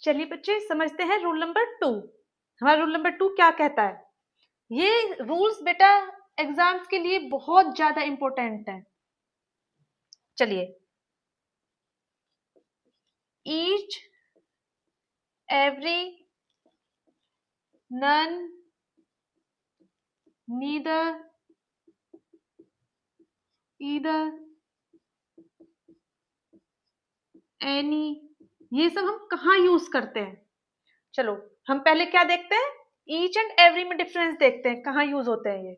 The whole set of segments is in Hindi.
चलिए बच्चे समझते हैं रूल नंबर 2। हमारा रूल नंबर 2 क्या कहता है? ये रूल्स बेटा एग्जाम्स के लिए बहुत ज्यादा इंपॉर्टेंट है। चलिए, each every none neither either any, ये सब हम कहाँ यूज करते हैं? चलो हम पहले क्या देखते हैं, ईच एंड एवरी में डिफरेंस देखते हैं, कहाँ यूज होते हैं ये।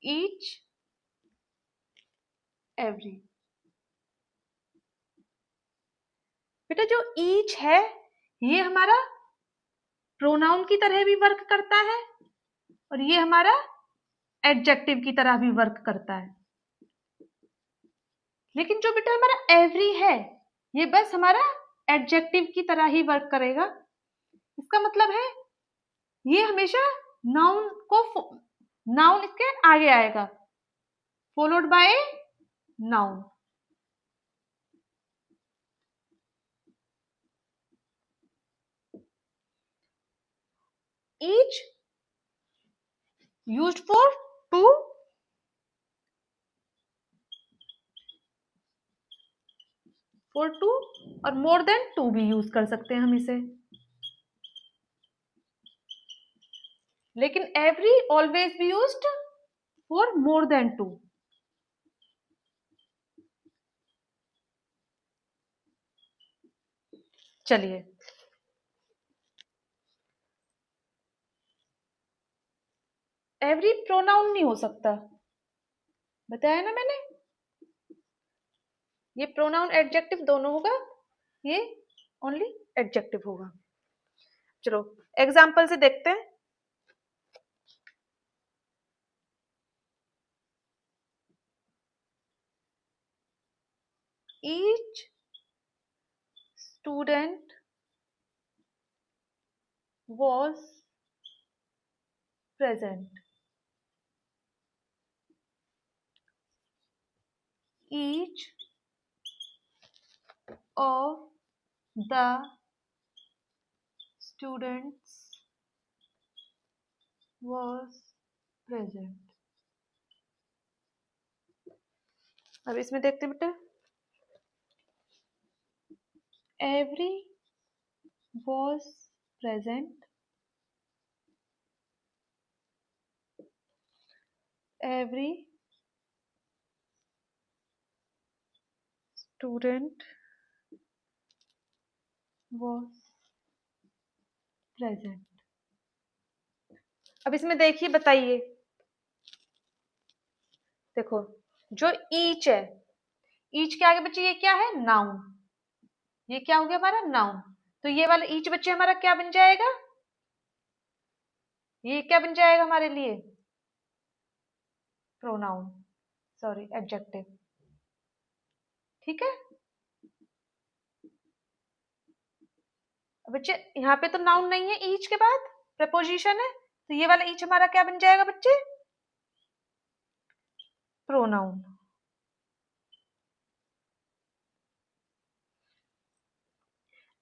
ईच एवरी, बेटा जो ईच है ये हमारा प्रोनाउन की तरह भी वर्क करता है और ये हमारा एडजेक्टिव की तरह भी वर्क करता है। लेकिन जो बेटा हमारा एवरी है ये बस हमारा एडजेक्टिव की तरह ही वर्क करेगा। इसका मतलब है ये हमेशा नाउन को, नाउन इसके आगे आएगा, followed by noun. Each used for two, for two और मोर देन टू भी यूज कर सकते हैं हम इसे। लेकिन every always be used for more than two. चलिए, एवरी प्रोनाउन नहीं हो सकता, बताया ना मैंने, ये प्रोनाउन एडजेक्टिव दोनों होगा, ये ओनली एडजेक्टिव होगा। चलो एग्जाम्पल से देखते हैं। Each student was present. Each of the students was present. अब इसमें देखते हैं बेटा, every was present, every student was present। अब इसमें देखिए, बताइए, देखो जो ईच है, ईच के आगे बच्चे ये क्या है, नाउन, ये क्या हो गया हमारा नाउन, तो ये वाला ईच बच्चे हमारा क्या बन जाएगा, ये क्या बन जाएगा हमारे लिए, प्रोनाउन, सॉरी एडजेक्टिव। ठीक है बच्चे, यहाँ पे तो नाउन नहीं है, ईच के बाद प्रपोजिशन है, तो ये वाला ईच हमारा क्या बन जाएगा बच्चे, प्रोनाउन।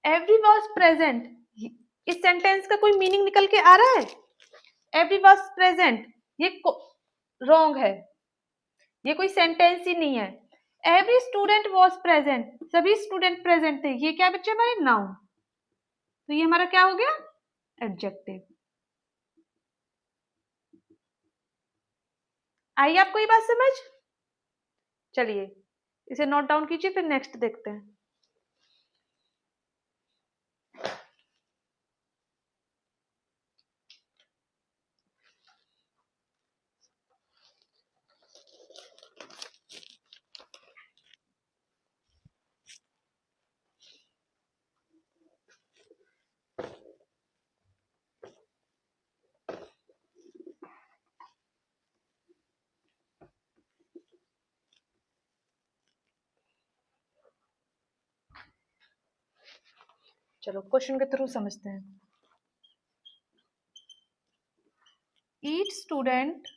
एवरी वॉज प्रेजेंट, इस सेंटेंस का कोई मीनिंग निकल के आ रहा है? एवरी वॉज प्रेजेंट ये रॉन्ग है, ये कोई सेंटेंस ही नहीं है। एवरी स्टूडेंट वॉज प्रेजेंट, सभी स्टूडेंट प्रेजेंट थे, ये क्या बच्चे हमारे नाउन, तो ये हमारा क्या हो गया, एडजेक्टिव। आई आपको ये बात समझ? चलिए इसे नोट डाउन कीजिए, फिर नेक्स्ट देखते हैं। चलो क्वेश्चन के थ्रू समझते हैं। Each student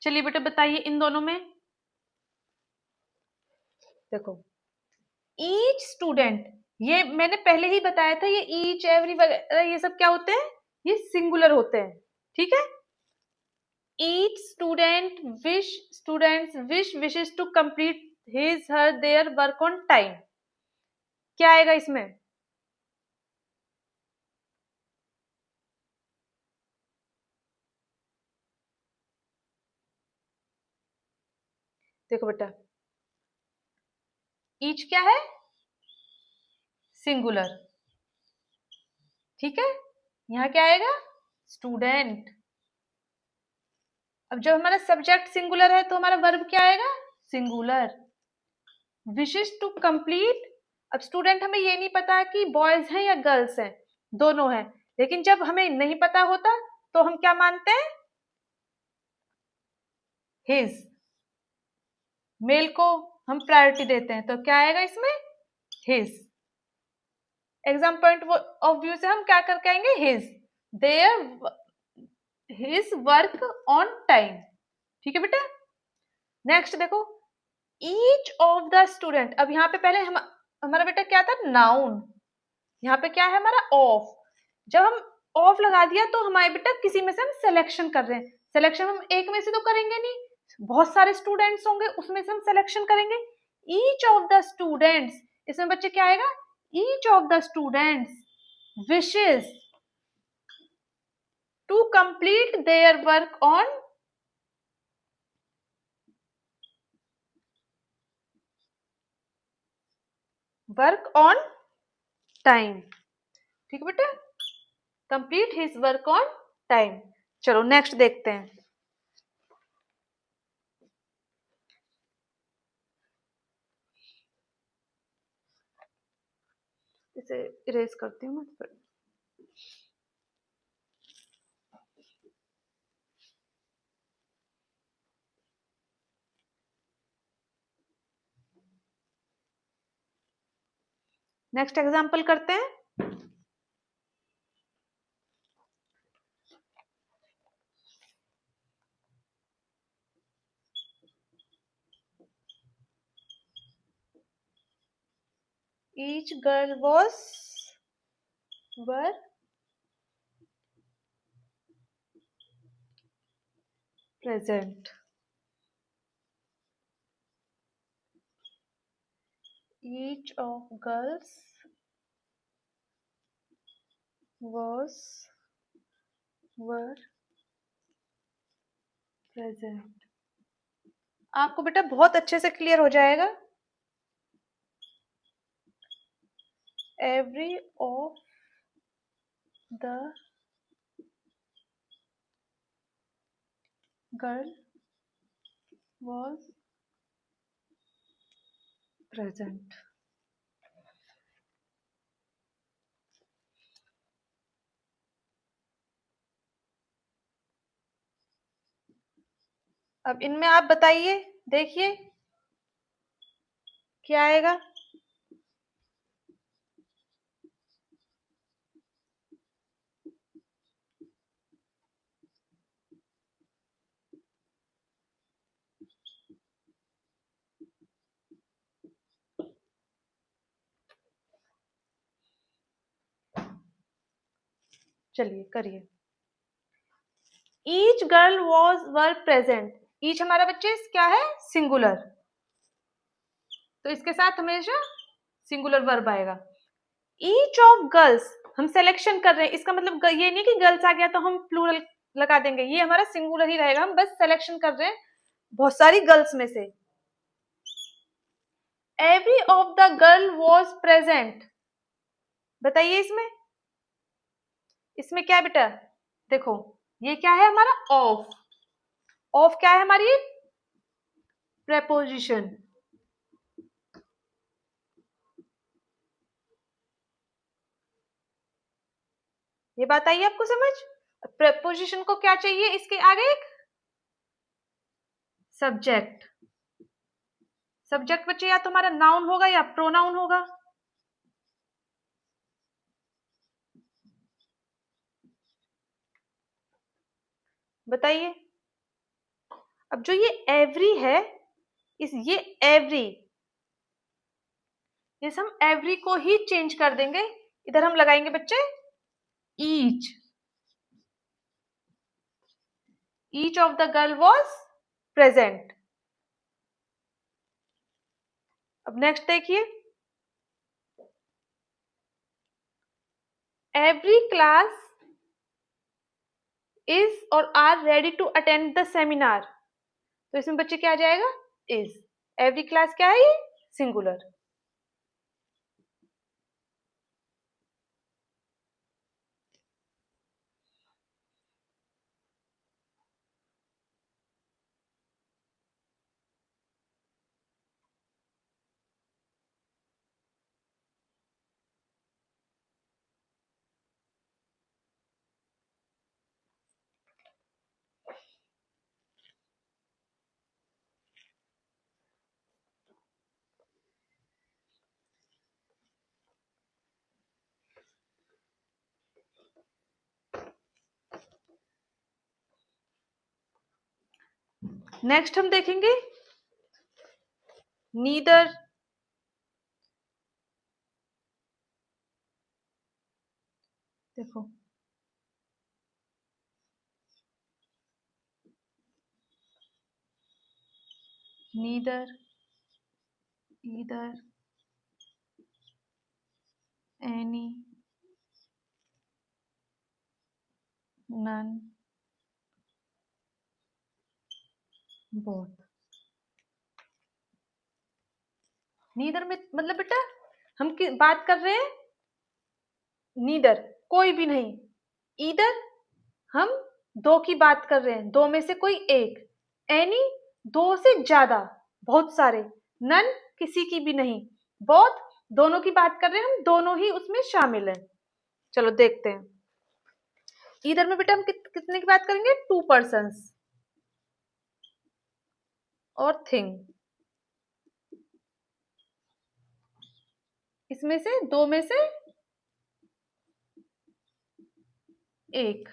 चलिए बेटा बताइए इन दोनों में। देखो ईच स्टूडेंट, ये मैंने पहले ही बताया था, ये ईच एवरी वगैरह ये सब क्या होते हैं, ये सिंगुलर होते हैं, ठीक है। Each students wish wishes to complete his her their work on time, क्या आएगा इसमें? देखो बेटा ईच क्या है, सिंगुलर, ठीक है। यहाँ क्या आएगा, स्टूडेंट। अब जब हमारा सब्जेक्ट सिंगुलर है तो हमारा वर्ब क्या आएगा, सिंगुलर। विशेस टू कंप्लीट, अब स्टूडेंट हमें ये नहीं पता कि बॉयज हैं या गर्ल्स हैं, दोनों हैं, लेकिन जब हमें नहीं पता होता तो हम क्या मानते हैं, हिज, मेल को हम प्रायोरिटी देते हैं, तो क्या आएगा इसमें, his. Exam point of view से हम क्या करके आएंगे, his, their, his work on time, ठीक है बेटा। नेक्स्ट देखो ईच ऑफ द स्टूडेंट, अब यहाँ पे पहले हमारा बेटा क्या था, नाउन, यहाँ पे क्या है हमारा, ऑफ। जब हम ऑफ लगा दिया तो हमारे बेटा किसी में से हम सिलेक्शन कर रहे हैं, सिलेक्शन हम एक में से तो करेंगे नहीं, बहुत सारे स्टूडेंट्स होंगे उसमें से हम सिलेक्शन करेंगे। ईच ऑफ द स्टूडेंट्स, इसमें बच्चे क्या आएगा, each of the students wishes to complete their work on time, ठीक है बेटा, complete his work on time. चलो नेक्स्ट देखते हैं। इसे इरेज करती हूँ मैं। नेक्स्ट एग्जाम्पल करते हैं। Each girl were present. Each of girls were present. आपको बेटा बहुत अच्छे से क्लियर हो जाएगा। Every of the girl was present. अब इनमें आप बताइए, देखिए क्या आएगा। चलिए करिए। Each girl were present, each हमारा बच्चे क्या है, सिंगुलर, तो इसके साथ हमेशा सिंगुलर वर्ब आएगा। ईच ऑफ गर्ल्स, हम सिलेक्शन कर रहे हैं, इसका मतलब ये नहीं कि गर्ल्स आ गया तो हम प्लूरल लगा देंगे, ये हमारा सिंगुलर ही रहेगा, हम बस सिलेक्शन कर रहे हैं बहुत सारी गर्ल्स में से। Every of the girl was present, बताइए इसमें, इसमें क्या है बेटा, देखो ये क्या है हमारा, ऑफ, ऑफ क्या है हमारी, प्रेपोजिशन, ये बात आई आपको समझ? प्रपोजिशन को क्या चाहिए इसके आगे? एक सब्जेक्ट। सब्जेक्ट बच्चे या तुम्हारा नाउन होगा या प्रोनाउन होगा। बताइए। अब जो ये एवरी है, ये एवरी, इस हम एवरी को ही चेंज कर देंगे। इधर हम लगाएंगे बच्चे each. Each of the girl was present. अब नेक्स्ट देखिए, एवरी क्लास इज और are ready to attend the seminar. तो इसमें बच्चे क्या आ जाएगा? इज। एवरी क्लास क्या है? ये सिंगुलर। नेक्स्ट हम देखेंगे नीदर। देखो, neither, either, any, none, both. Neither में मतलब बेटा हम बात कर रहे हैं नीदर, कोई भी नहीं। ईदर हम दो की बात कर रहे हैं, दो में से कोई एक। एनी दो से ज्यादा, बहुत सारे। नन किसी की भी नहीं। बोथ दोनों की बात कर रहे हैं, हम दोनों ही उसमें शामिल हैं। चलो देखते हैं। ईदर में बेटा हम कितने की बात करेंगे? टू पर्सन्स और थिंग। इसमें से दो में से एक।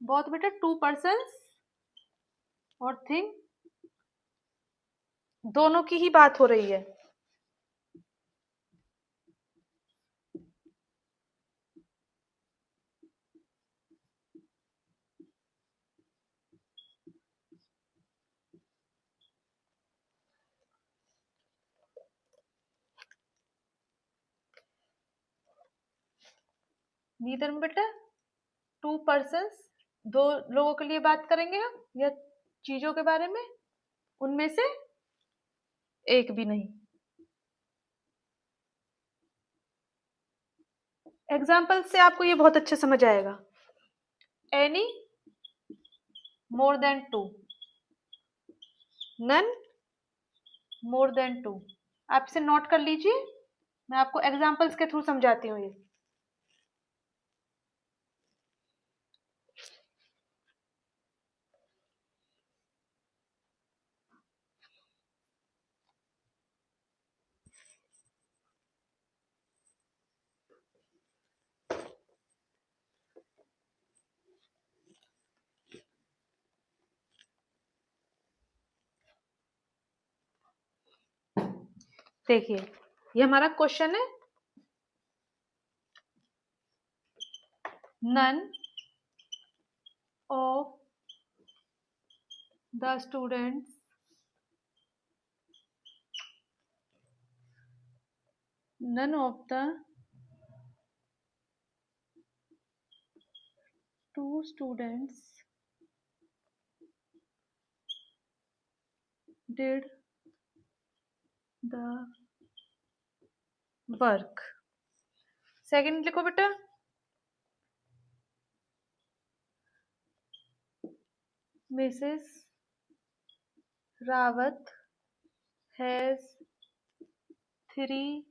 बहुत बेटा टू पर्सन्स और थिंग दोनों की ही बात हो रही है। नीदर में बेटा टू पर्सन्स, दो लोगों के लिए बात करेंगे हम या चीजों के बारे में, उनमें से एक भी नहीं। एग्जाम्पल से आपको ये बहुत अच्छे समझ आएगा। Any more than two, none more than two. आप इसे नोट कर लीजिए, मैं आपको एग्जाम्पल्स के थ्रू समझाती हूँ ये। देखिए, ये हमारा क्वेश्चन है। None of the students none of the two students did the work। Second लिखो बेटा, Mrs Rawat has 3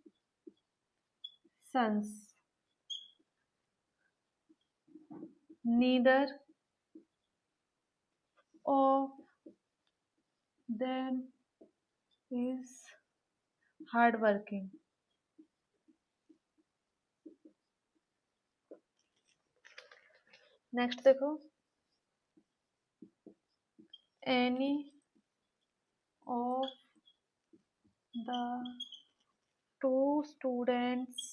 sons. Neither of them is hardworking. Next देखो, any of the 2 students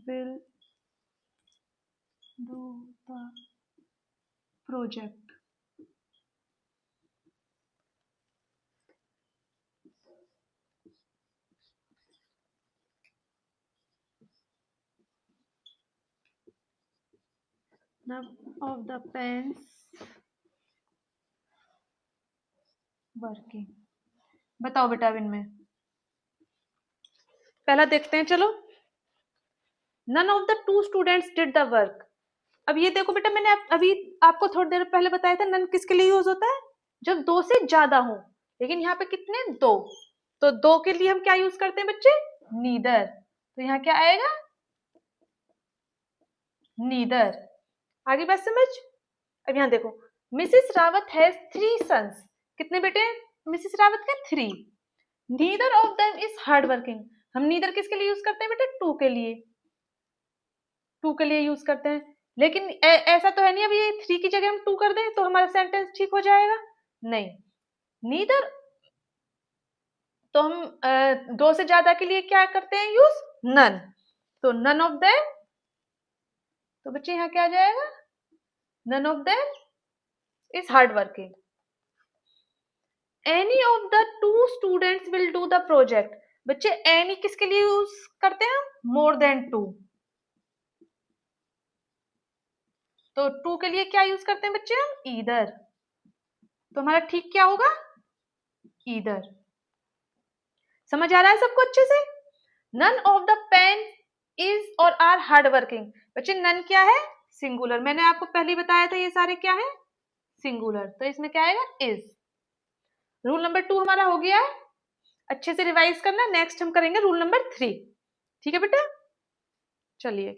will do the project. None of the pens working. बताओ बेटा अब इनमें पहला देखते हैं, चलो। None of the 2 students did the work. अब ये देखो बेटा, मैंने अभी आपको थोड़ी देर पहले बताया था नन किसके लिए यूज होता है, जब 2 से ज्यादा हो। लेकिन यहाँ पे कितने, 2, तो 2 के लिए हम क्या यूज करते हैं बच्चे, नीदर। तो यहाँ क्या आएगा, नीदर। आगे बात समझ। अब यहाँ देखो, मिसेस रावत हैज 3 सन्स। कितने बेटे मिसेस रावत का, 3। Neither of them is hard working. हम नीदर किसके लिए यूज करते हैं बेटे, 2 के लिए, 2 के लिए यूज करते हैं। लेकिन ऐसा तो है नहीं अभी ये 3 की जगह हम 2 कर दें तो हमारा सेंटेंस ठीक हो जाएगा, नहीं। नीदर तो हम 2 से ज्यादा के लिए क्या करते हैं यूज, नन। तो नन ऑफ देम, तो बच्चे यहाँ क्या आ जाएगा, none of them is hard working. Any of the 2 students will do the project. बच्चे एनी किसके लिए यूज करते हैं हम, मोर देन 2। तो 2 के लिए क्या यूज करते हैं बच्चे हम, ईदर। तो हमारा ठीक क्या होगा, ईदर। समझ आ रहा है सबको अच्छे से। None of the pen is और आर हार्ड वर्किंग। बच्चे नन क्या है, सिंगुलर। मैंने आपको पहले ही बताया था ये सारे क्या है, सिंगुलर। तो इसमें क्या आएगा, इज। रूल नंबर 2 हमारा हो गया है। अच्छे से रिवाइज करना, नेक्स्ट हम करेंगे रूल नंबर 3। ठीक है बेटा, चलिए।